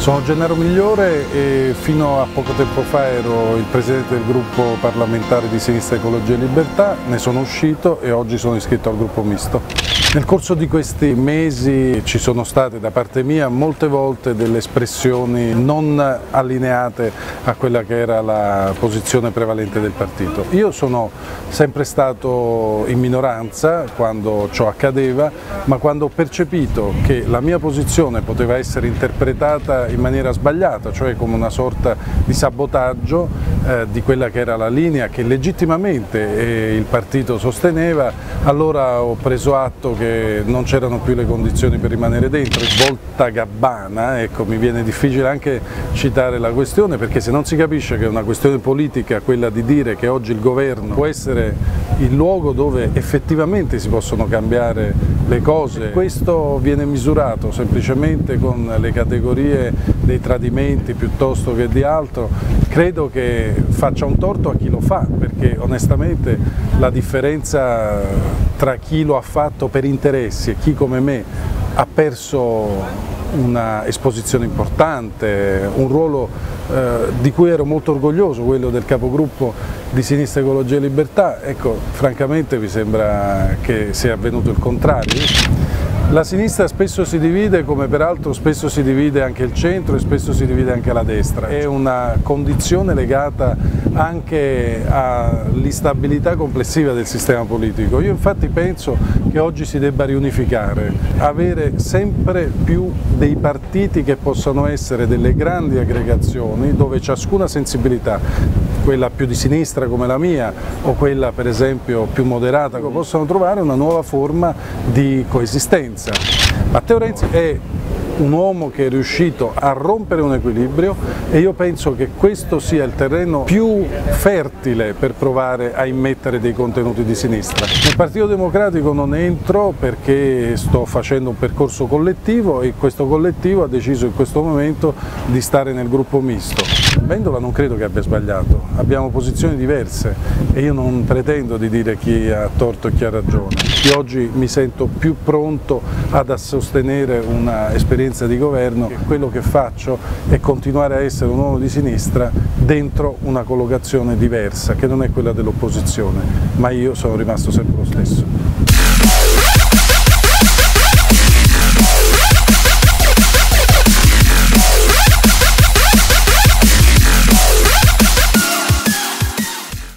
Sono Gennaro Migliore e fino a poco tempo fa ero il presidente del gruppo parlamentare di Sinistra Ecologia e Libertà, ne sono uscito e oggi sono iscritto al gruppo misto. Nel corso di questi mesi ci sono state da parte mia molte volte delle espressioni non allineate a quella che era la posizione prevalente del partito. Io sono sempre stato in minoranza quando ciò accadeva, ma quando ho percepito che la mia posizione poteva essere interpretata in maniera sbagliata, cioè come una sorta di sabotaggio di quella che era la linea che legittimamente il partito sosteneva, allora ho preso atto che non c'erano più le condizioni per rimanere dentro. Volta Gabbana, ecco, mi viene difficile anche citare la questione, perché se non si capisce che è una questione politica quella di dire che oggi il governo può essere il luogo dove effettivamente si possono cambiare le cose, questo viene misurato semplicemente con le categorie dei tradimenti piuttosto che di altro, credo che faccia un torto a chi lo fa, perché onestamente la differenza tra chi lo ha fatto per interessi e chi come me ha perso una esposizione importante, un ruolo di cui ero molto orgoglioso, quello del capogruppo di Sinistra Ecologia e Libertà, ecco, francamente mi sembra che sia avvenuto il contrario. La sinistra spesso si divide, come peraltro spesso si divide anche il centro e spesso si divide anche la destra. È una condizione legata anche all'instabilità complessiva del sistema politico. Io infatti penso che oggi si debba riunificare, avere sempre più dei partiti che possano essere delle grandi aggregazioni dove ciascuna sensibilità, quella più di sinistra come la mia o quella per esempio più moderata, possano trovare una nuova forma di coesistenza. Matteo Renzi è un uomo che è riuscito a rompere un equilibrio e io penso che questo sia il terreno più fertile per provare a immettere dei contenuti di sinistra. Nel Partito Democratico non entro perché sto facendo un percorso collettivo e questo collettivo ha deciso in questo momento di stare nel gruppo misto. Vendola non credo che abbia sbagliato, abbiamo posizioni diverse e io non pretendo di dire chi ha torto e chi ha ragione. Io oggi mi sento più pronto ad sostenere una esperienza di governo e quello che faccio è continuare a essere un uomo di sinistra dentro una collocazione diversa che non è quella dell'opposizione, ma io sono rimasto sempre lo stesso.